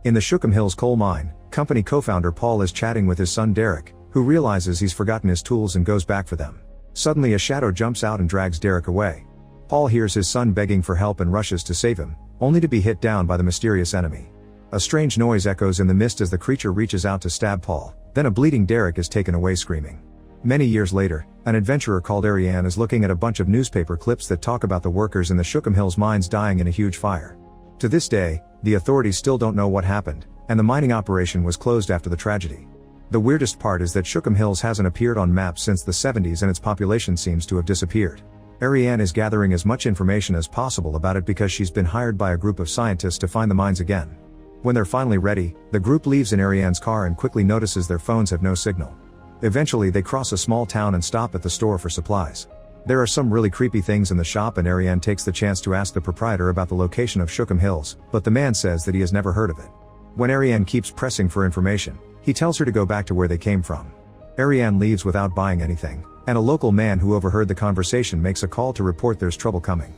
In the Shookham Hills coal mine, company co-founder Paul is chatting with his son Derek, who realizes he's forgotten his tools and goes back for them. Suddenly a shadow jumps out and drags Derek away. Paul hears his son begging for help and rushes to save him, only to be hit down by the mysterious enemy. A strange noise echoes in the mist as the creature reaches out to stab Paul, then a bleeding Derek is taken away screaming. Many years later, an adventurer called Ariane is looking at a bunch of newspaper clips that talk about the workers in the Shookham Hills mines dying in a huge fire. To this day, the authorities still don't know what happened, and the mining operation was closed after the tragedy. The weirdest part is that Shookham Hills hasn't appeared on maps since the 70s and its population seems to have disappeared. Ariane is gathering as much information as possible about it because she's been hired by a group of scientists to find the mines again. When they're finally ready, the group leaves in Ariane's car and quickly notices their phones have no signal. Eventually they cross a small town and stop at the store for supplies. There are some really creepy things in the shop and Ariane takes the chance to ask the proprietor about the location of Shookham Hills, but the man says that he has never heard of it. When Ariane keeps pressing for information, he tells her to go back to where they came from. Ariane leaves without buying anything, and a local man who overheard the conversation makes a call to report there's trouble coming.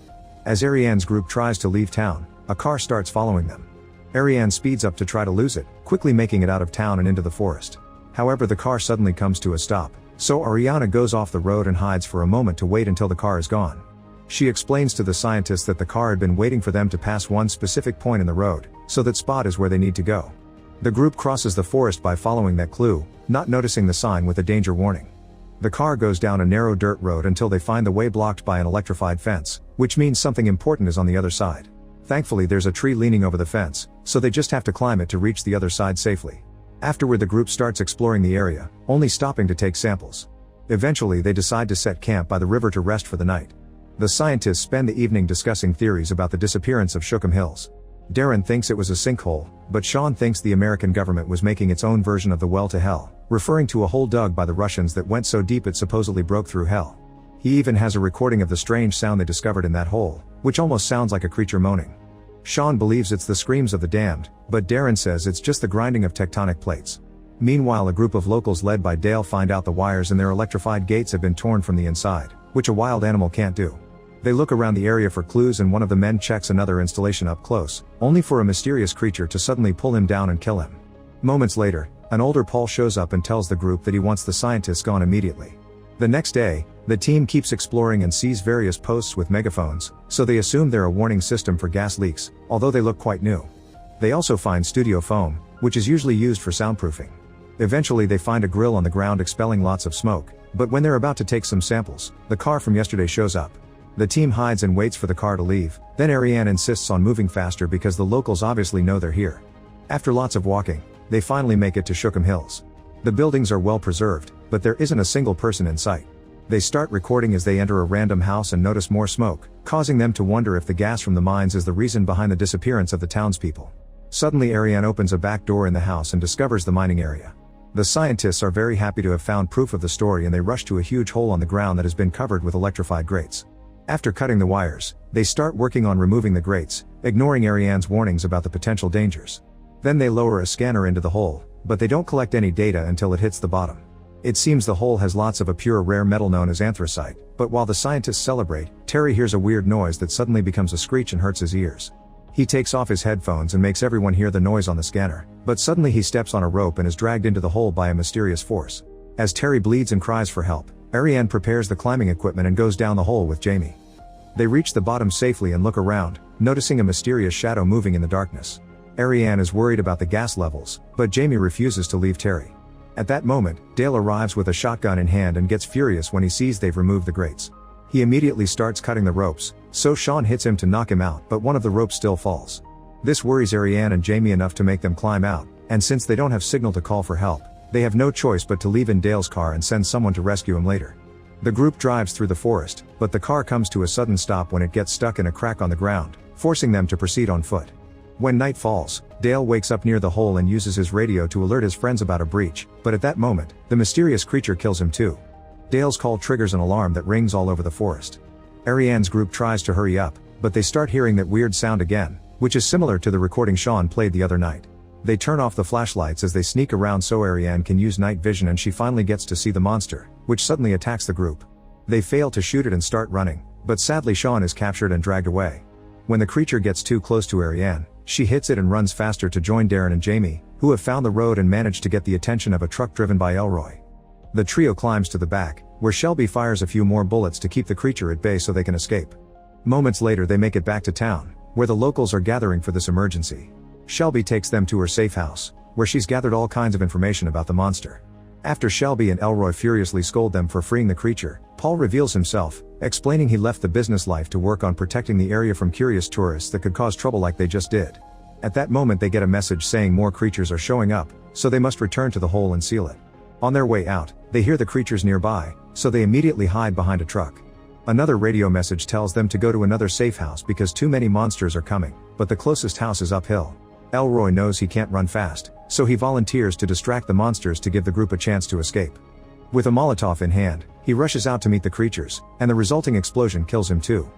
As Ariane's group tries to leave town, a car starts following them. Ariane speeds up to try to lose it, quickly making it out of town and into the forest. However, the car suddenly comes to a stop, so Ariane goes off the road and hides for a moment to wait until the car is gone. She explains to the scientists that the car had been waiting for them to pass one specific point in the road, so that spot is where they need to go. The group crosses the forest by following that clue, not noticing the sign with a danger warning. The car goes down a narrow dirt road until they find the way blocked by an electrified fence, which means something important is on the other side. Thankfully there's a tree leaning over the fence, so they just have to climb it to reach the other side safely. Afterward the group starts exploring the area, only stopping to take samples. Eventually they decide to set camp by the river to rest for the night. The scientists spend the evening discussing theories about the disappearance of Shookham Hills. Darren thinks it was a sinkhole, but Sean thinks the American government was making its own version of the well to hell, referring to a hole dug by the Russians that went so deep it supposedly broke through hell. He even has a recording of the strange sound they discovered in that hole, which almost sounds like a creature moaning. Sean believes it's the screams of the damned, but Darren says it's just the grinding of tectonic plates. Meanwhile, a group of locals led by Dale find out the wires in their electrified gates have been torn from the inside, which a wild animal can't do. They look around the area for clues and one of the men checks another installation up close, only for a mysterious creature to suddenly pull him down and kill him. Moments later, an older Paul shows up and tells the group that he wants the scientists gone immediately. The next day, the team keeps exploring and sees various posts with megaphones, so they assume they're a warning system for gas leaks, although they look quite new. They also find studio foam, which is usually used for soundproofing. Eventually they find a grill on the ground expelling lots of smoke, but when they're about to take some samples, the car from yesterday shows up. The team hides and waits for the car to leave, then Ariane insists on moving faster because the locals obviously know they're here. After lots of walking, they finally make it to Shookham Hills. The buildings are well preserved, but there isn't a single person in sight. They start recording as they enter a random house and notice more smoke, causing them to wonder if the gas from the mines is the reason behind the disappearance of the townspeople. Suddenly Ariane opens a back door in the house and discovers the mining area. The scientists are very happy to have found proof of the story and they rush to a huge hole on the ground that has been covered with electrified grates. After cutting the wires, they start working on removing the grates, ignoring Ariane's warnings about the potential dangers. Then they lower a scanner into the hole, but they don't collect any data until it hits the bottom. It seems the hole has lots of a pure rare metal known as anthracite, but while the scientists celebrate, Terry hears a weird noise that suddenly becomes a screech and hurts his ears. He takes off his headphones and makes everyone hear the noise on the scanner, but suddenly he steps on a rope and is dragged into the hole by a mysterious force. As Terry bleeds and cries for help, Ariane prepares the climbing equipment and goes down the hole with Jamie. They reach the bottom safely and look around, noticing a mysterious shadow moving in the darkness. Ariane is worried about the gas levels, but Jamie refuses to leave Terry. At that moment, Dale arrives with a shotgun in hand and gets furious when he sees they've removed the grates. He immediately starts cutting the ropes, so Sean hits him to knock him out, but one of the ropes still falls. This worries Ariane and Jamie enough to make them climb out, and since they don't have signal to call for help, they have no choice but to leave in Dale's car and send someone to rescue him later. The group drives through the forest, but the car comes to a sudden stop when it gets stuck in a crack on the ground, forcing them to proceed on foot. When night falls, Dale wakes up near the hole and uses his radio to alert his friends about a breach, but at that moment, the mysterious creature kills him too. Dale's call triggers an alarm that rings all over the forest. Ariane's group tries to hurry up, but they start hearing that weird sound again, which is similar to the recording Sean played the other night. They turn off the flashlights as they sneak around so Ariane can use night vision and she finally gets to see the monster, which suddenly attacks the group. They fail to shoot it and start running, but sadly Sean is captured and dragged away. When the creature gets too close to Ariane, She hits it and runs faster to join Darren and Jamie, who have found the road and managed to get the attention of a truck driven by Elroy. The trio climbs to the back, where Shelby fires a few more bullets to keep the creature at bay so they can escape. Moments later they make it back to town, where the locals are gathering for this emergency. Shelby takes them to her safe house, where she's gathered all kinds of information about the monster. After Shelby and Elroy furiously scold them for freeing the creature, Paul reveals himself, explaining he left the business life to work on protecting the area from curious tourists that could cause trouble like they just did. At that moment they get a message saying more creatures are showing up, so they must return to the hole and seal it. On their way out, they hear the creatures nearby, so they immediately hide behind a truck. Another radio message tells them to go to another safe house because too many monsters are coming, but the closest house is uphill. Elroy knows he can't run fast, so he volunteers to distract the monsters to give the group a chance to escape. With a Molotov in hand, he rushes out to meet the creatures, and the resulting explosion kills him too.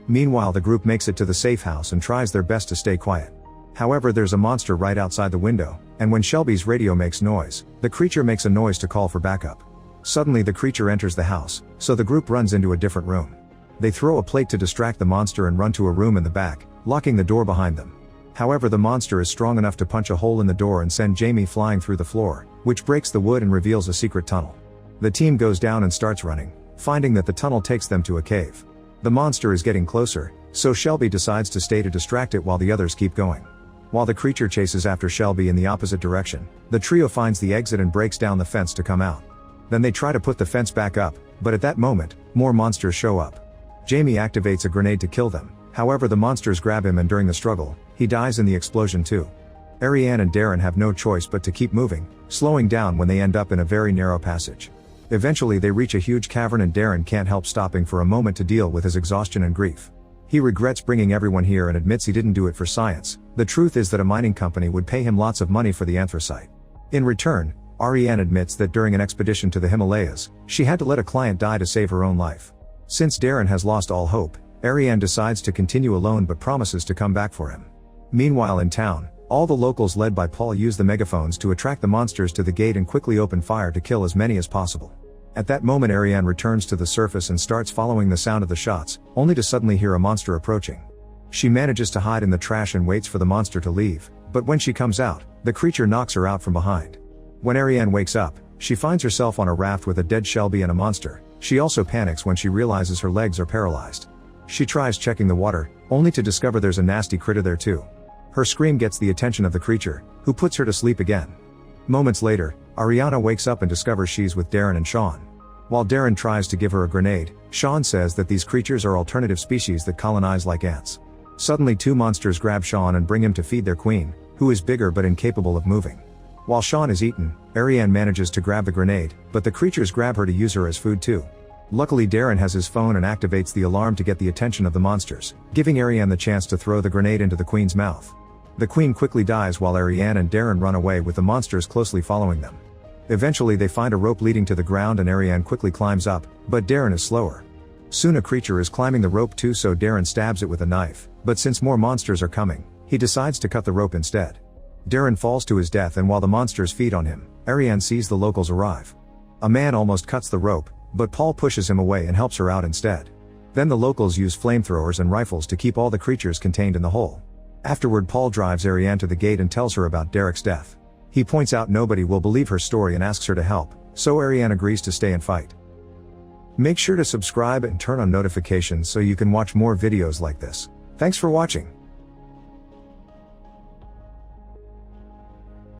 Meanwhile the group makes it to the safe house and tries their best to stay quiet. However, there's a monster right outside the window, and when Shelby's radio makes noise, the creature makes a noise to call for backup. Suddenly the creature enters the house, so the group runs into a different room. They throw a plate to distract the monster and run to a room in the back, locking the door behind them. However, the monster is strong enough to punch a hole in the door and send Jamie flying through the floor, which breaks the wood and reveals a secret tunnel. The team goes down and starts running, finding that the tunnel takes them to a cave. The monster is getting closer, so Shelby decides to stay to distract it while the others keep going. While the creature chases after Shelby in the opposite direction, the trio finds the exit and breaks down the fence to come out. Then they try to put the fence back up, but at that moment, more monsters show up. Jamie activates a grenade to kill them, however the monsters grab him and during the struggle, he dies in the explosion too. Ariane and Darren have no choice but to keep moving, slowing down when they end up in a very narrow passage. Eventually they reach a huge cavern and Darren can't help stopping for a moment to deal with his exhaustion and grief. He regrets bringing everyone here and admits he didn't do it for science. The truth is that a mining company would pay him lots of money for the anthracite. In return, Ariane admits that during an expedition to the Himalayas, she had to let a client die to save her own life. Since Darren has lost all hope, Ariane decides to continue alone but promises to come back for him. Meanwhile in town, all the locals led by Paul use the megaphones to attract the monsters to the gate and quickly open fire to kill as many as possible. At that moment Ariane returns to the surface and starts following the sound of the shots, only to suddenly hear a monster approaching. She manages to hide in the trash and waits for the monster to leave, but when she comes out, the creature knocks her out from behind. When Ariane wakes up, she finds herself on a raft with a dead Shelby and a monster. She also panics when she realizes her legs are paralyzed. She tries checking the water, only to discover there's a nasty critter there too. Her scream gets the attention of the creature, who puts her to sleep again. Moments later, Ariana wakes up and discovers she's with Darren and Sean. While Darren tries to give her a grenade, Sean says that these creatures are alternative species that colonize like ants. Suddenly two monsters grab Sean and bring him to feed their queen, who is bigger but incapable of moving. While Sean is eaten, Ariane manages to grab the grenade, but the creatures grab her to use her as food too. Luckily Darren has his phone and activates the alarm to get the attention of the monsters, giving Ariane the chance to throw the grenade into the queen's mouth. The queen quickly dies while Ariane and Darren run away with the monsters closely following them. Eventually they find a rope leading to the ground and Ariane quickly climbs up, but Darren is slower. Soon a creature is climbing the rope too, so Darren stabs it with a knife, but since more monsters are coming, he decides to cut the rope instead. Darren falls to his death and while the monsters feed on him, Ariane sees the locals arrive. A man almost cuts the rope, but Paul pushes him away and helps her out instead. Then the locals use flamethrowers and rifles to keep all the creatures contained in the hole. Afterward Paul drives Ariane to the gate and tells her about Derek's death. He points out nobody will believe her story and asks her to help, so Ariane agrees to stay and fight. Make sure to subscribe and turn on notifications so you can watch more videos like this. Thanks for watching.